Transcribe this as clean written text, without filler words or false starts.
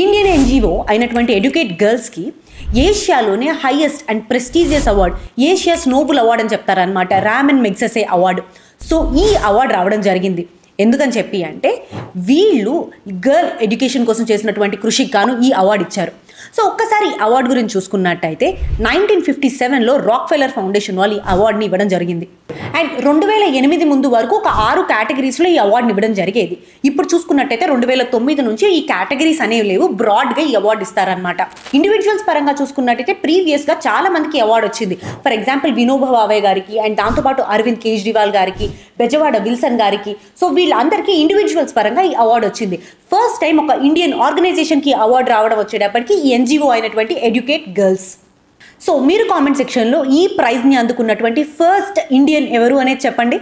Indian NGO అయినటువంటి educate గర్ల్స్కి ఏషియాలోనే highest and prestigious award, Asia's Nobel award అని చెప్తారనమాట, రామన్ మెగ్సెసే అవార్డు. సో ఈ అవార్డు రావడం జరిగింది. ఎందుకని చెప్పి అంటే వీళ్ళు గర్ల్ ఎడ్యుకేషన్ కోసం చేసినటువంటి కృషికి గాను ఈ అవార్డు ఇచ్చారు. సో ఒక్కసారి ఈ అవార్డు గురించి చూసుకున్నట్టయితే 1957లో రాక్ఫెల్లర్ ఫౌండేషన్ వాళ్ళు ఈ అవార్డుని ఇవ్వడం జరిగింది. అండ్ 2008 ముందు వరకు ఒక 6 కేటగిరీస్లో ఈ అవార్డుని ఇవ్వడం జరిగేది. ఇప్పుడు చూసుకున్నట్టయితే 2009 నుంచి ఈ కేటగిరీస్ అనేవి లేవు, బ్రాడ్గా ఈ అవార్డు ఇస్తారనమాట. ఇండివిజువల్స్ పరంగా చూసుకున్నట్టయితే ప్రీవియస్గా చాలా మందికి అవార్డు వచ్చింది. ఫర్ ఎగ్జాంపుల్ వినోబా భావే గారికి, అండ్ దాంతోపాటు అరవింద్ కేజ్రీవాల్ గారికి, బెజవాడ విల్సన్ గారికి. సో వీళ్ళందరికీ ఇండివిజువల్స్ పరంగా ఈ అవార్డు వచ్చింది. ఫస్ట్ టైం ఒక ఇండియన్ ఆర్గనైజేషన్కి అవార్డు రావడం వచ్చేటప్పటికి ఈ ఎన్జిఓ అయినటువంటి ఎడ్యుకేట్ గర్ల్స్. సో మీరు కామెంట్ సెక్షన్లో ఈ ప్రైజ్ని అందుకున్నటువంటి ఫస్ట్ ఇండియన్ ఎవరు అనేది చెప్పండి.